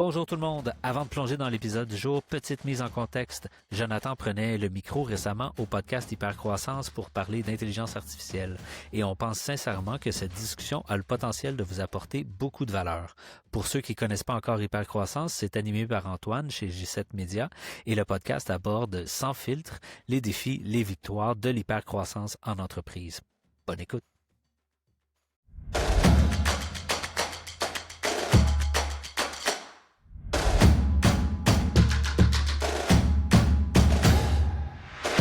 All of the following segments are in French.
Bonjour tout le monde. Avant de plonger dans l'épisode du jour, petite mise en contexte. Jonathan prenait le micro récemment au podcast Hypercroissance pour parler d'intelligence artificielle. Et on pense sincèrement que cette discussion a le potentiel de vous apporter beaucoup de valeur. Pour ceux qui ne connaissent pas encore Hypercroissance, c'est animé par Antoine chez J7 Media et le podcast aborde sans filtre les défis, les victoires de l'hypercroissance en entreprise. Bonne écoute.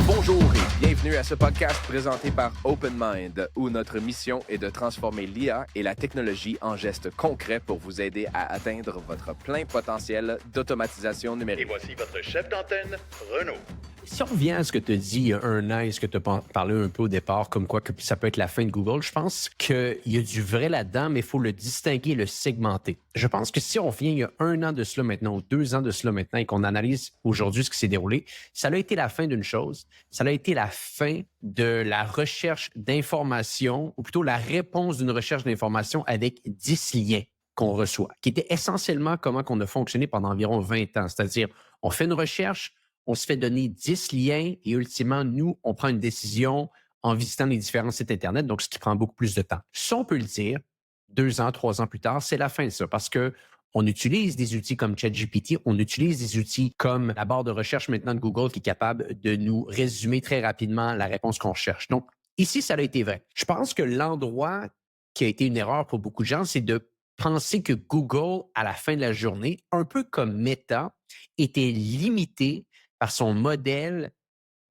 Bonjour et bienvenue à ce podcast présenté par OpenMind, où notre mission est de transformer l'IA et la technologie en gestes concrets pour vous aider à atteindre votre plein potentiel d'automatisation numérique. Et voici votre chef d'antenne, Renaud. Si on revient à ce que tu as dit il y a un an et ce que tu as parlé un peu au départ, comme quoi que ça peut être la fin de Google, je pense qu'il y a du vrai là-dedans, mais il faut le distinguer et le segmenter. Je pense que si on revient il y a un an de cela maintenant ou 2 ans de cela maintenant et qu'on analyse aujourd'hui ce qui s'est déroulé, ça a été la fin d'une chose. Ça a été la fin de la recherche d'informations, ou plutôt la réponse d'une recherche d'informations avec 10 liens qu'on reçoit, qui était essentiellement comment on a fonctionné pendant environ 20 ans. C'est-à-dire, on fait une recherche, on se fait donner 10 liens et ultimement, nous, on prend une décision en visitant les différents sites Internet, donc ce qui prend beaucoup plus de temps. Ça, on peut le dire, 2 ans, 3 ans plus tard, c'est la fin de ça parce que on utilise des outils comme ChatGPT, on utilise des outils comme la barre de recherche maintenant de Google qui est capable de nous résumer très rapidement la réponse qu'on cherche. Donc, ici, ça a été vrai. Je pense que l'endroit qui a été une erreur pour beaucoup de gens, c'est de penser que Google, à la fin de la journée, un peu comme Meta, était limité par son modèle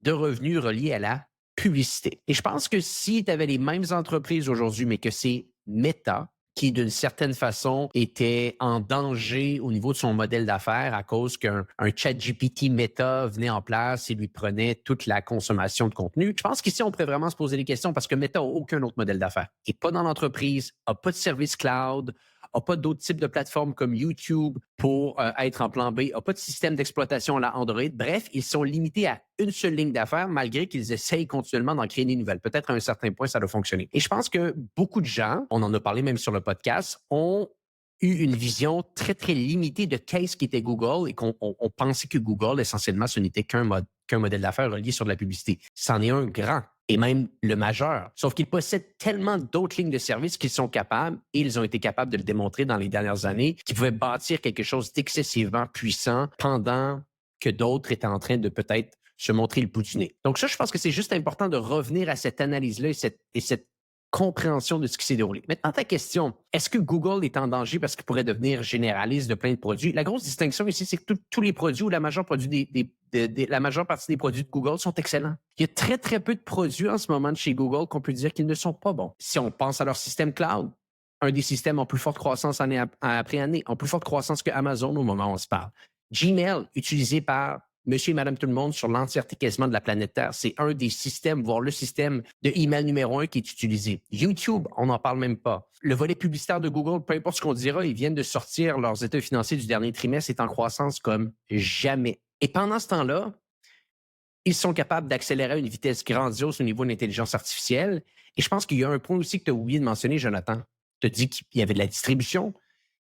de revenus relié à la publicité. Et je pense que si tu avais les mêmes entreprises aujourd'hui, mais que c'est Meta qui, d'une certaine façon, était en danger au niveau de son modèle d'affaires à cause qu'un ChatGPT Meta venait en place et lui prenait toute la consommation de contenu, je pense qu'ici, on pourrait vraiment se poser des questions parce que Meta n'a aucun autre modèle d'affaires. Il n'est pas dans l'entreprise, n'a pas de service cloud, n'a pas d'autres types de plateformes comme YouTube pour être en plan B, n'a pas de système d'exploitation à la Android. Bref, ils sont limités à une seule ligne d'affaires malgré qu'ils essayent continuellement d'en créer des nouvelles. Peut-être à un certain point, ça doit fonctionner. Et je pense que beaucoup de gens, on en a parlé même sur le podcast, ont eu une vision très, très limitée de qu'est-ce qu'était Google et qu'on pensait que Google, essentiellement, ce n'était qu'un modèle d'affaires relié sur de la publicité. C'en est un grand et même le majeur. Sauf qu'ils possèdent tellement d'autres lignes de service qu'ils sont capables, et ils ont été capables de le démontrer dans les dernières années, qu'ils pouvaient bâtir quelque chose d'excessivement puissant pendant que d'autres étaient en train de peut-être se montrer le bout du nez. Donc ça, je pense que c'est juste important de revenir à cette analyse-là et cette compréhension de ce qui s'est déroulé. Maintenant, ta question, est-ce que Google est en danger parce qu'il pourrait devenir généraliste de plein de produits? La grosse distinction ici, c'est que tous les produits ou la majeure partie des produits de Google sont excellents. Il y a très, très peu de produits en ce moment de chez Google qu'on peut dire qu'ils ne sont pas bons. Si on pense à leur système cloud, un des systèmes en plus forte croissance année après année, en plus forte croissance que Amazon au moment où on se parle. Gmail, utilisé par monsieur et madame tout le monde sur l'entièreté quasiment de la planète Terre. C'est un des systèmes, voire le système de email numéro 1 qui est utilisé. YouTube, on n'en parle même pas. Le volet publicitaire de Google, peu importe ce qu'on dira, ils viennent de sortir leurs états financiers du dernier trimestre, est en croissance comme jamais. Et pendant ce temps-là, ils sont capables d'accélérer à une vitesse grandiose au niveau de l'intelligence artificielle. Et je pense qu'il y a un point aussi que tu as oublié de mentionner, Jonathan. Tu as dit qu'il y avait de la distribution,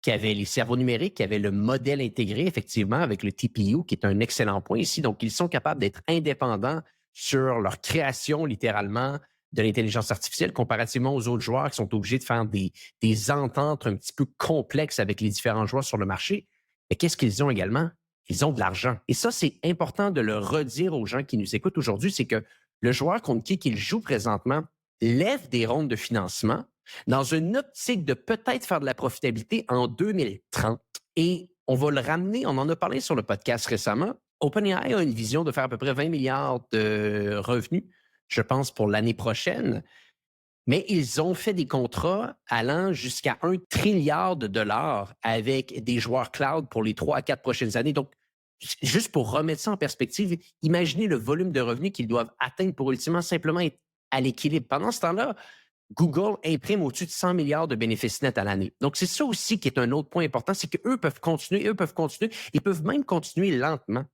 qu'il y avait les cerveaux numériques, qu'il y avait le modèle intégré, effectivement, avec le TPU, qui est un excellent point ici. Donc, ils sont capables d'être indépendants sur leur création, littéralement, de l'intelligence artificielle, comparativement aux autres joueurs qui sont obligés de faire des ententes un petit peu complexes avec les différents joueurs sur le marché. Mais qu'est-ce qu'ils ont également? Ils ont de l'argent. Et ça, c'est important de le redire aux gens qui nous écoutent aujourd'hui, c'est que le joueur contre qui ils jouent présentement lève des rondes de financement dans une optique de peut-être faire de la profitabilité en 2030. Et on va le ramener, on en a parlé sur le podcast récemment. OpenAI a une vision de faire à peu près 20 milliards de revenus, je pense, pour l'année prochaine. Mais ils ont fait des contrats allant jusqu'à 1 trilliard de dollars avec des joueurs cloud pour les 3 à 4 prochaines années. Donc, juste pour remettre ça en perspective, imaginez le volume de revenus qu'ils doivent atteindre pour ultimement simplement être à l'équilibre. Pendant ce temps-là, Google imprime au-dessus de 100 milliards de bénéfices nets à l'année. Donc, c'est ça aussi qui est un autre point important, c'est qu'eux peuvent continuer, ils peuvent même continuer lentement.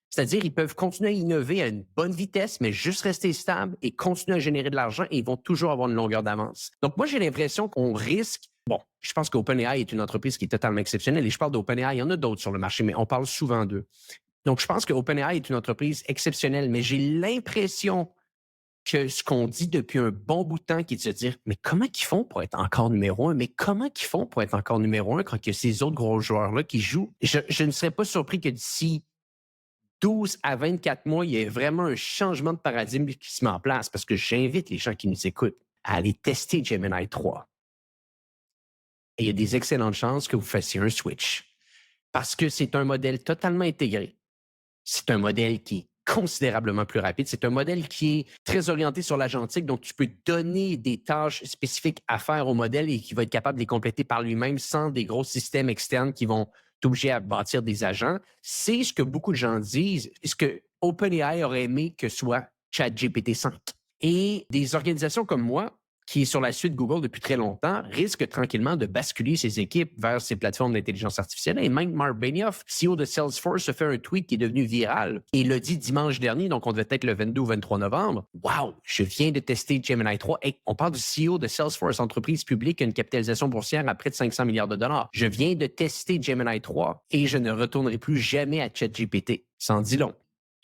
C'est-à-dire, ils peuvent continuer à innover à une bonne vitesse, mais juste rester stable et continuer à générer de l'argent et ils vont toujours avoir une longueur d'avance. Donc, moi, j'ai l'impression qu'on risque Bon, je pense qu'OpenAI est une entreprise qui est totalement exceptionnelle. Et je parle d'OpenAI, il y en a d'autres sur le marché, mais on parle souvent d'eux. Donc, je pense que OpenAI est une entreprise exceptionnelle, mais j'ai l'impression que ce qu'on dit depuis un bon bout de temps, qui est de se dire, mais comment ils font pour être encore numéro 1? Mais comment ils font pour être encore numéro 1 quand il y a ces autres gros joueurs-là qui jouent? Je ne serais pas surpris que d'ici 12 à 24 mois, il y ait vraiment un changement de paradigme qui se met en place, parce que j'invite les gens qui nous écoutent à aller tester Gemini 3. Et il y a des excellentes chances que vous fassiez un switch, parce que c'est un modèle totalement intégré. C'est un modèle qui est considérablement plus rapide. C'est un modèle qui est très orienté sur l'agentique, donc tu peux donner des tâches spécifiques à faire au modèle et qui va être capable de les compléter par lui-même sans des gros systèmes externes qui vont t'obliger à bâtir des agents. C'est ce que beaucoup de gens disent, ce que OpenAI aurait aimé que soit ChatGPT 5. Et des organisations comme moi, qui est sur la suite Google depuis très longtemps, risque tranquillement de basculer ses équipes vers ces plateformes d'intelligence artificielle. Et même Mark Benioff, CEO de Salesforce, a fait un tweet qui est devenu viral. Et il l'a dit dimanche dernier, donc on devait être le 22 ou 23 novembre. Wow, je viens de tester Gemini 3. Et on parle du CEO de Salesforce, entreprise publique, qui a une capitalisation boursière à près de 500 milliards de dollars. Je viens de tester Gemini 3 et je ne retournerai plus jamais à ChatGPT. Ça en dit long.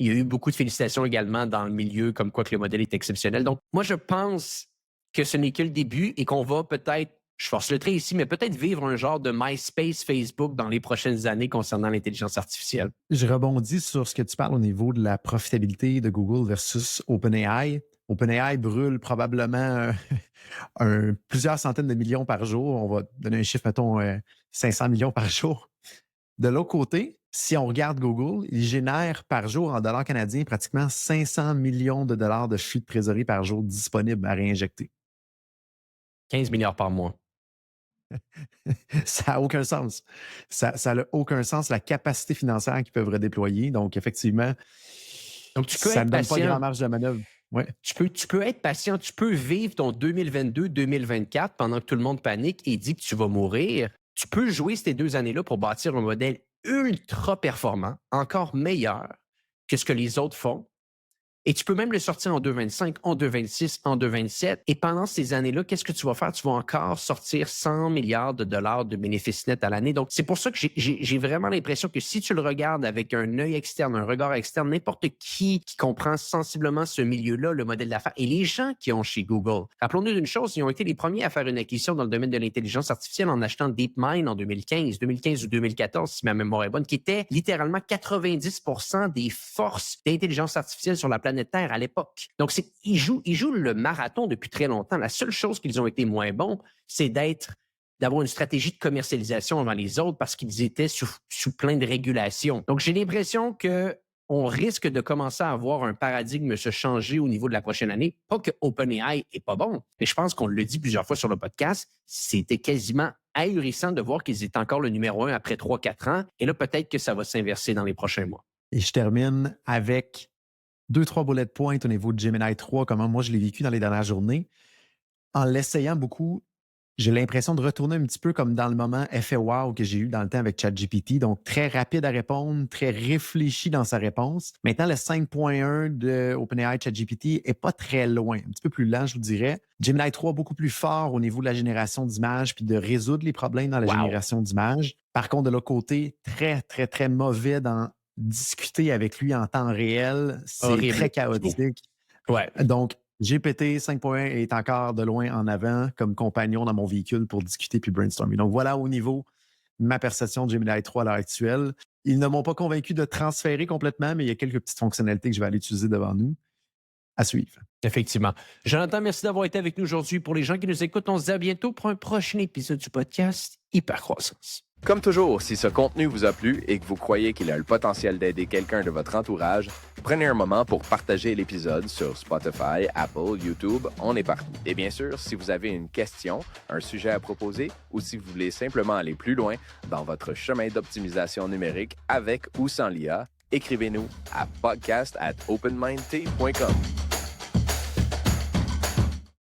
Il y a eu beaucoup de félicitations également dans le milieu, comme quoi que le modèle est exceptionnel. Donc, moi, je pense que ce n'est que le début et qu'on va peut-être, je force le trait ici, mais peut-être vivre un genre de MySpace Facebook dans les prochaines années concernant l'intelligence artificielle. Je rebondis sur ce que tu parles au niveau de la profitabilité de Google versus OpenAI. OpenAI brûle probablement plusieurs centaines de millions par jour. On va donner un chiffre, mettons 500 millions par jour. De l'autre côté, si on regarde Google, il génère par jour en dollars canadiens pratiquement 500 millions de dollars de flux de trésorerie par jour disponibles à réinjecter. 15 milliards par mois. Ça n'a aucun sens. Ça n'a aucun sens, la capacité financière qu'ils peuvent redéployer. Donc, effectivement, donc, tu peux ça être ne donne patient. pas grand marge de manœuvre. Ouais. Tu peux être patient, tu peux vivre ton 2022-2024 pendant que tout le monde panique et dit que tu vas mourir. Tu peux jouer ces 2 années-là pour bâtir un modèle ultra performant, encore meilleur que ce que les autres font. Et tu peux même le sortir en 2,25, en 2,26, en 2,27. Et pendant ces années-là, qu'est-ce que tu vas faire? Tu vas encore sortir 100 milliards de dollars de bénéfices nets à l'année. Donc, c'est pour ça que j'ai vraiment l'impression que si tu le regardes avec un œil externe, un regard externe, n'importe qui comprend sensiblement ce milieu-là, le modèle d'affaires, et les gens qui ont chez Google. Rappelons-nous d'une chose, ils ont été les premiers à faire une acquisition dans le domaine de l'intelligence artificielle en achetant DeepMind en 2015 ou 2014, si ma mémoire est bonne, qui était littéralement 90% des forces d'intelligence artificielle sur la planète Terre à l'époque. Donc, ils jouent le marathon depuis très longtemps. La seule chose qu'ils ont été moins bons, c'est d'avoir une stratégie de commercialisation avant les autres parce qu'ils étaient sous plein de régulations. Donc, j'ai l'impression qu'on risque de commencer à avoir un paradigme se changer au niveau de la prochaine année. Pas que OpenAI est pas bon, mais je pense qu'on le dit plusieurs fois sur le podcast, c'était quasiment ahurissant de voir qu'ils étaient encore le numéro 1 après 3-4 ans. Et là, peut-être que ça va s'inverser dans les prochains mois. Et je termine avec 2-3 bullet points au niveau de Gemini 3, comment moi je l'ai vécu dans les dernières journées. En l'essayant beaucoup, j'ai l'impression de retourner un petit peu comme dans le moment effet wow que j'ai eu dans le temps avec ChatGPT. Donc, très rapide à répondre, très réfléchi dans sa réponse. Maintenant, le 5.1 de OpenAI ChatGPT n'est pas très loin, un petit peu plus lent, je vous dirais. Gemini 3, beaucoup plus fort au niveau de la génération d'images puis de résoudre les problèmes dans la génération d'images. Par contre, de l'autre côté, très, très, très mauvais dans discuter avec lui en temps réel. C'est horrible. Très chaotique. Ouais. Donc, GPT 5.1 est encore de loin en avant comme compagnon dans mon véhicule pour discuter puis brainstormer. Donc, voilà au niveau de ma perception de Gemini 3 à l'heure actuelle. Ils ne m'ont pas convaincu de transférer complètement, mais il y a quelques petites fonctionnalités que je vais aller utiliser devant nous. À suivre. Effectivement. Jonathan, merci d'avoir été avec nous aujourd'hui. Pour les gens qui nous écoutent, on se dit à bientôt pour un prochain épisode du podcast Hypercroissance. Comme toujours, si ce contenu vous a plu et que vous croyez qu'il a le potentiel d'aider quelqu'un de votre entourage, prenez un moment pour partager l'épisode sur Spotify, Apple, YouTube, on est partout. Et bien sûr, si vous avez une question, un sujet à proposer ou si vous voulez simplement aller plus loin dans votre chemin d'optimisation numérique avec ou sans l'IA, écrivez-nous à podcast@openmindt.com.